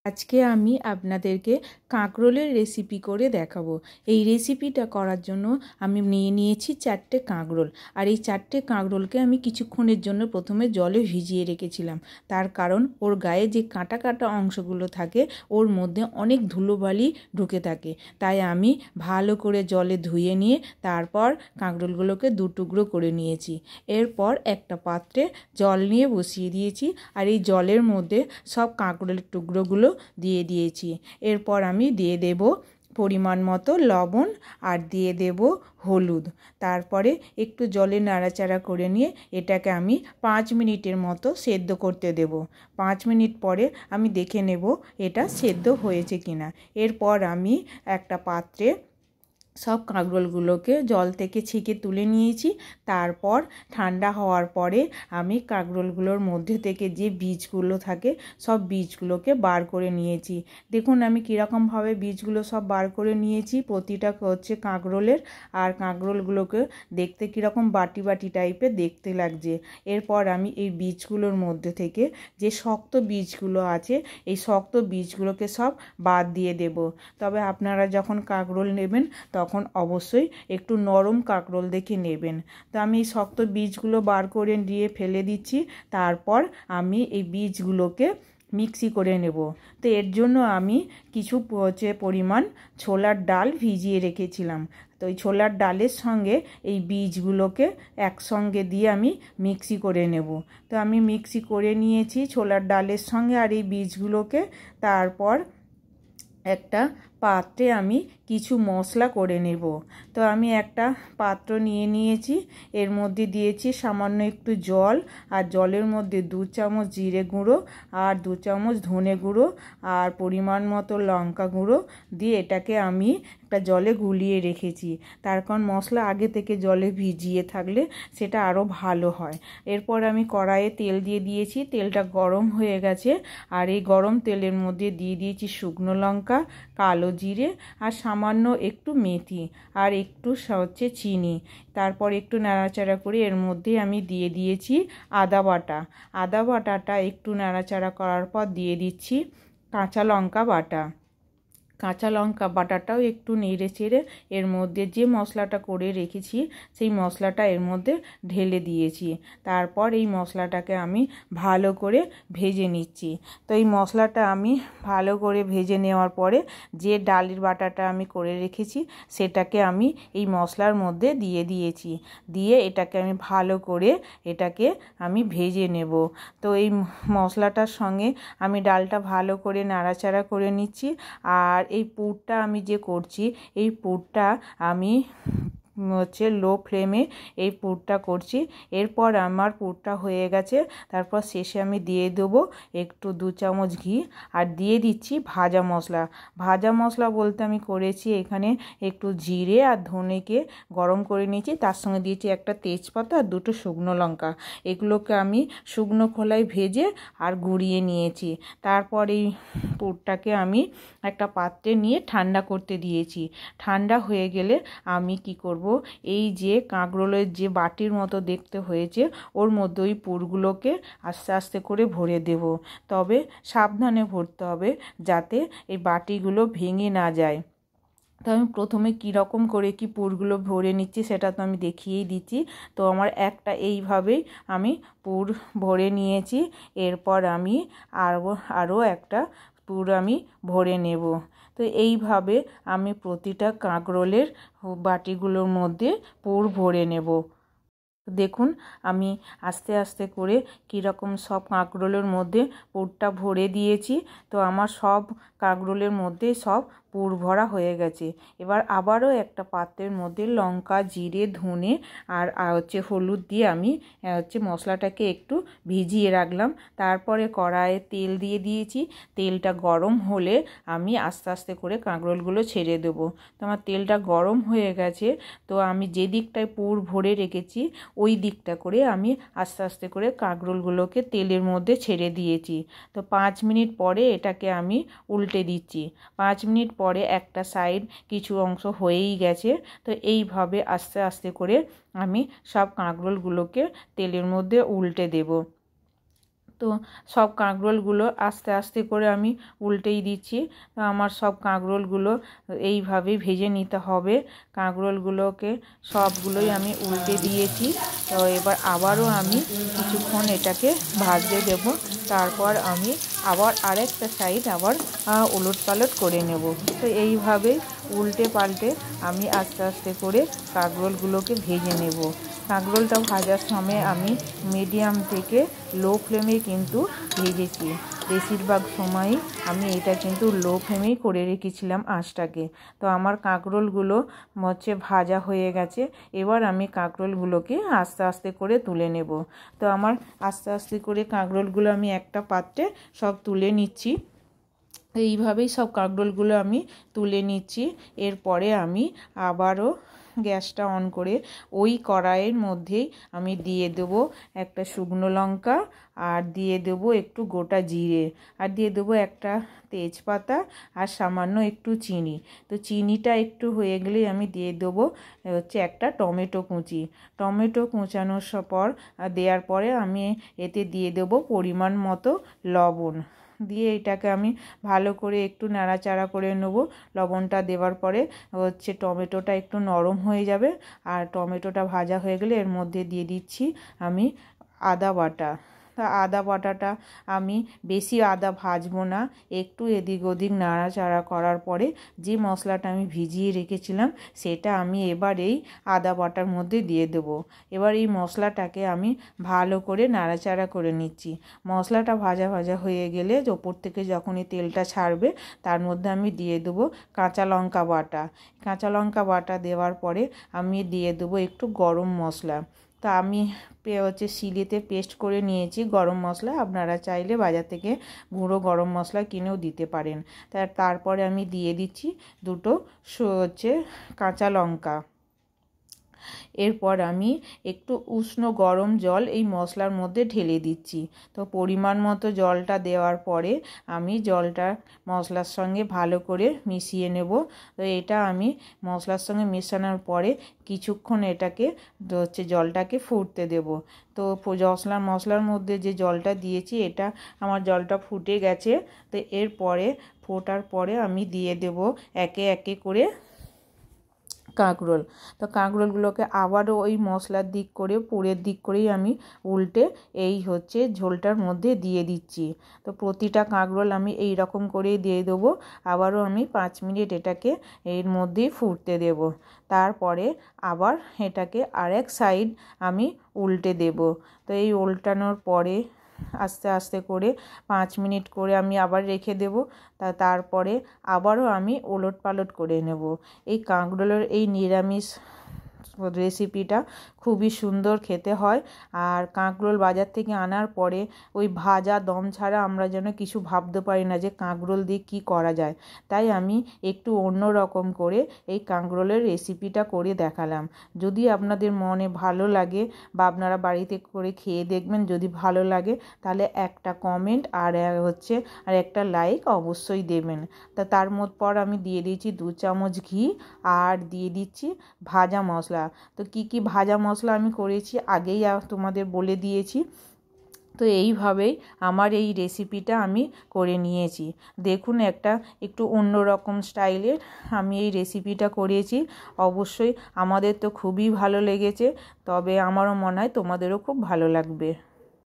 আজকে আমি আপনাদেরকে কাঁকরোলের রেসিপি করে দেখাবো। এই রেসিপিটা করার জন্য আমি নিয়েছি 4টে কাঁকরোল। আর এই 4টে কাঁকরোলকে আমি কিছুক্ষণের জন্য প্রথমে জলে ভিজিয়ে রেখেছিলাম। তার কারণ ওর গায়ে যে কাঁটা কাঁটা অংশগুলো থাকে ওর মধ্যে অনেক ধুলোবালি ঢুকে থাকে, তাই আমি ভালো করে জলে ধুয়ে নিয়ে তারপর কাঁকরোলগুলোকে দু টুকরো করে নিয়েছি। এরপর একটা পাত্রে জল নিয়ে বসিয়ে দিয়েছি আর এই জলের মধ্যে সব কাঁকরোলের টুকরোগুলো দিয়ে দিয়েছি। এরপর আমি দিয়ে দেব পরিমাণ মতো লবণ আর দিয়ে দেব হলুদ। তারপরে একটু জলে নাড়াচাড়া করে নিয়ে এটাকে আমি 5 মিনিটের মতো সেদ্ধ করতে দেব। 5 মিনিট পরে আমি দেখে নেব এটা সেদ্ধ হয়েছে কিনা। এরপর আমি একটা পাত্রে সব কাঁকরোলগুলোকে জল থেকে ছেঁকে তুলে নিয়েছি। তারপর ঠান্ডা হওয়ার পরে আমি কাঁকরোলগুলোর মধ্যে থেকে যে বীজগুলো থাকে সব বীজগুলোকে বার করে নিয়েছি। দেখুন আমি কীরকমভাবে বীজগুলো সব বার করে নিয়েছি। প্রতিটা হচ্ছে কাঁকরোলের, আর কাঁকরোলগুলোকে দেখতে কীরকম বাটি বাটি টাইপের দেখতে লাগছে। এরপর আমি এই বীজগুলোর মধ্যে থেকে যে শক্ত বীজগুলো আছে এই শক্ত বীজগুলোকে সব বাদ দিয়ে দেব। তবে আপনারা যখন কাঁকরোল নেবেন তখন অবশ্যই একটু নরম কাঁকরোল দেখে নেবেন। তো আমি এই শক্ত বীজগুলো বার করে দিয়ে ফেলে দিচ্ছি। তারপর আমি এই বীজগুলোকে মিক্সি করে নেব। তো এর জন্য আমি কিছু পরিমাণ ছোলার ডাল ভিজিয়ে রেখেছিলাম। তো এই ছোলার ডালের সঙ্গে এই বীজগুলোকে একসঙ্গে দিয়ে আমি মিক্সি করে নেব। তো আমি মিক্সি করে নিয়েছি ছোলার ডালের সঙ্গে আর এই বীজগুলোকে। তারপর একটা পাত্রে আমি কিছু মশলা করে নেব। তো আমি একটা পাত্র নিয়েছি, এর মধ্যে দিয়েছি সামান্য একটু জল, আর জলের মধ্যে 2 চামচ জিরে গুঁড়ো আর 2 চামচ ধনে গুঁড়ো আর পরিমাণ মতো লঙ্কা গুঁড়ো দিয়ে এটাকে আমি একটা জলে গুলিয়ে রেখেছি। তার কারণ মশলা আগে থেকে জলে ভিজিয়ে থাকলে সেটা আরও ভালো হয়। এরপর আমি কড়াইয়ে তেল দিয়ে দিয়েছি, তেলটা গরম হয়ে গেছে আর এই গরম তেলের মধ্যে দিয়ে দিয়েছি শুকনো লঙ্কা, কালো জিরে আর সামান্য একটু মেথি আর একটু হচ্ছে চিনি। তারপর একটু নাড়াচাড়া করে এর মধ্যে আমি দিয়ে দিয়েছি আদা বাটা। আদা বাটাটা একটু নাড়াচাড়া করার পর দিয়ে দিচ্ছি কাঁচা লঙ্কা বাটা। কাঁচা লঙ্কা বাটাটাও একটু নেড়ে চেড়ে এর মধ্যে যে মশলাটা করে রেখেছি সেই মশলাটা এর মধ্যে ঢেলে দিয়েছি। তারপর এই মশলাটাকে আমি ভালো করে ভেজে নিচ্ছি। তো এই মশলাটা আমি ভালো করে ভেজে নেওয়ার পরে যে ডালের বাটাটা আমি করে রেখেছি সেটাকে আমি এই মশলার মধ্যে দিয়ে দিয়েছি। দিয়ে এটাকে আমি ভালো করে এটাকে আমি ভেজে নেব। তো এই মশলাটার সঙ্গে আমি ডালটা ভালো করে নাড়াচাড়া করে নিচ্ছি। আর এই পুরটা আমি যে করছি এই পুরটা আমি লো ফ্লেমে এই পুরটা করছি। এরপর আমার পুরটা হয়ে গেছে। তারপর শেষে আমি দিয়ে দেবো একটু 2 চামচ ঘি আর দিয়ে দিচ্ছি ভাজা মশলা। ভাজা মশলা বলতে আমি করেছি এখানে একটু জিরে আর ধনেকে গরম করে নিয়েছি, তার সঙ্গে দিয়েছি একটা তেজপাতা আর 2টো শুকনো লঙ্কা। এগুলোকে আমি শুকনো খোলায় ভেজে আর গুঁড়িয়ে নিয়েছি। তারপর এই পুরটাকে আমি একটা পাত্রে নিয়ে ঠান্ডা করতে দিয়েছি। ঠান্ডা হয়ে গেলে আমি কি করব, এই যে কাঁকরোলের যে বাটির মতো দেখতে হয়েছে ওর মধ্যে ওই পুরগুলোকে আস্তে আস্তে করে ভরে দেব। তবে সাবধানে ভরতে হবে যাতে এই বাটিগুলো ভেঙে না যায়। তো আমি প্রথমে কীরকম করে কি পুরগুলো ভরে নিচ্ছি সেটা তো আমি দেখিয়েই দিচ্ছি। তো আমার একটা এইভাবেই আমি পুর ভরে নিয়েছি। এরপর আমি আরও একটা পুর আমি ভরে নেব। তো এইভাবে আমি প্রতিটা কাঁকরোলের বাটিগুলোর মধ্যে পুর ভরে নেব। দেখুন আমি আস্তে আস্তে করে কীরকম সব কাঁকরোলের মধ্যে পুরটা ভরে দিয়েছি। তো আমার সব কাঁকরোলের মধ্যে সব পুর ভরা হয়ে গেছে। এবার আবারও একটা পাত্রের মধ্যে লঙ্কা, জিরে, ধনে আর হলুদ দিয়ে আমি মশলাটাকে একটু ভিজিয়ে রাখলাম। তারপরে কড়াইয়ে তেল দিয়ে দিয়েছি। তেলটা গরম হলে আমি আস্তে আস্তে করে কাঁকরোলগুলো ছেড়ে দেবো। তো আমার তেলটা গরম হয়ে গেছে। তো আমি যে দিকটায় পুর ভরে রেখেছি ওই দিকটা করে আমি আস্তে আস্তে করে কাঁকরোলগুলোকে তেলের মধ্যে ছেড়ে দিয়েছি। তো 5 মিনিট পরে এটাকে আমি উল্টে দিচ্ছি। 5 মিনিট পরে একটা সাইড কিছু অংশ হয়েই গেছে। তো এইভাবে আস্তে আস্তে করে আমি সব কাঁকরোলগুলোকে তেলের মধ্যে উল্টে দেব। তো সব কাঁকরোলগুলো আস্তে আস্তে করে আমি উল্টেই দিচ্ছি। তো আমার সব কাঁকরোলগুলো এইভাবেই ভেজে নিতে হবে। কাঁকরোলগুলোকে সবগুলোই আমি উল্টে দিয়েছি। তো এবার আবারও আমি কিছুক্ষণ এটাকে ভাজতে দেব। তারপর আমি আবার আরেকটা সাইড আবার উলট পালট করে নেব। তো এইভাবেই উল্টে পাল্টে আমি আস্তে আস্তে করে কাঁকরোলগুলোকে ভেজে নেব। কাঁকরোলটা ভাজার সময় আমি মিডিয়াম থেকে লো ফ্লেমে কিন্তু ভেজেছি। বেশিরভাগ সময়ই আমি এটা কিন্তু লো ফ্লেমেই করে রেখেছিলাম আঁচটাকে। তো আমার কাঁকরোলগুলো ভাজা হয়ে গেছে। এবার আমি কাঁকরোলগুলোকে আস্তে আস্তে করে তুলে নেব। তো আমার আস্তে আস্তে করে কাঁকরোলগুলো আমি একটা পাত্রে সব তুলে নিচ্ছি। এইভাবেই সব কাঁকরোলগুলো আমি তুলে নিচ্ছি। এরপরে আমি আবারও গ্যাসটা অন করে ওই কড়াইয়ের মধ্যেই আমি দিয়ে দেবো একটা শুকনো লঙ্কা, আর দিয়ে দেবো একটু গোটা জিরে, আর দিয়ে দেবো একটা তেজপাতা, আর সামান্য একটু চিনি। তো চিনিটা একটু হয়ে গেলেই আমি দিয়ে দেবো একটা টমেটো কুচি। টমেটো কুচানোর পর দেওয়ার পরে আমি এতে দিয়ে দেবো পরিমাণ মতো লবণ। দিয়ে এটাকে আমি ভালো করে একটু নাড়াচাড়া করে নেব। লবণটা দেওয়ার পরে টমেটোটা একটু নরম হয়ে যাবে। আর টমেটোটা ভাজা হয়ে গেলে এর মধ্যে দিয়ে দিচ্ছি আমি আদা বাটা। তা আদা বাটাটা আমি বেশি আদা ভাজবো না, একটু এদিক ওদিক নাড়াচাড়া করার পরে যে মশলাটা আমি ভিজিয়ে রেখেছিলাম সেটা আমি এবার এই আদা বাটার মধ্যে দিয়ে দেবো। এবার এই মশলাটাকে আমি ভালো করে নাড়াচাড়া করে নিচ্ছি। মশলাটা ভাজা ভাজা হয়ে গেলে ওপর থেকে যখনই তেলটা ছাড়বে তার মধ্যে আমি দিয়ে দেবো কাঁচা লঙ্কা বাটা। কাঁচা লঙ্কা বাটা দেওয়ার পরে আমি দিয়ে দেবো একটু গরম মশলা। তা আমি শিলেতে পেস্ট করে নিয়েছি গরম মশলা। আপনারা চাইলে বাজার থেকে গুঁড়ো গরম মশলা কিনেও দিতে পারেন। তারপরে আমি দিয়ে দিচ্ছি দুটো কাঁচা লঙ্কা। এরপর আমি একটু উষ্ণ গরম জল এই মশলার মধ্যে ঢেলে দিচ্ছি। তো পরিমাণ মতো জলটা দেওয়ার পরে আমি জলটা মশলার সঙ্গে ভালো করে মিশিয়ে নেব। তো এটা আমি মশলার সঙ্গে মেশানোর পরে কিছুক্ষণ এটাকে জলটাকে ফুটতে দেব। তো মশলার মধ্যে যে জলটা দিয়েছি এটা আমার জলটা ফুটে গেছে। তো এরপরে ফোটার পরে আমি দিয়ে দেব একে একে করে কাঁকরোল। তো কাঁকরোলগুলোকে আবারও ওই মশলার দিক করে পুরের দিক করেই আমি উল্টে এই ঝোলটার মধ্যে দিয়ে দিচ্ছি। তো প্রতিটা কাঁকরোল আমি এই রকম করেই দিয়ে দেবো। আবারও আমি 5 মিনিট এটাকে এর মধ্যেই ফুটতে দেব। তারপরে আবার এটাকে আরেক সাইড আমি উল্টে দেব। তো এই উল্টানোর পরে আস্তে আস্তে করে 5 মিনিট করে আমি আবার রেখে দেব। তারপরে আবারও আমি ওলট পালট করে নেব। এই কাঁকরোলের এই নিরামিষ রেসিপিটা খুবই সুন্দর খেতে হয়। আর কাঁকরোল বাজার থেকে আনার পরে ওই ভাজা দম ছাড়া আমরা যেন কিছু ভাবতে পারি না যে কাঁকরোল দিয়ে কী করা যায়। তাই আমি একটু অন্য রকম করে এই কাঁকরোলের রেসিপিটা করে দেখালাম। যদি আপনাদের মনে ভালো লাগে বা আপনারা বাড়িতে করে খেয়ে দেখবেন, যদি ভালো লাগে তাহলে একটা কমেন্ট আর একটা লাইক অবশ্যই দেবেন। তারপর আমি দিয়ে দিয়েছি 2 চামচ ঘি, আর দিয়ে দিচ্ছি ভাজা মশলা। তো কি ভাজা মশলা আমি করেছি আগেই তোমাদের বলে দিয়েছি। তো এইভাবেই আমার এই রেসিপিটা আমি করে নিয়েছি। দেখুন একটু অন্যরকম স্টাইলের আমি এই রেসিপিটা করেছি। অবশ্যই আমাদের তো খুবই ভালো লেগেছে, তবে আমারও মনে হয় তোমাদেরও খুব ভালো লাগবে।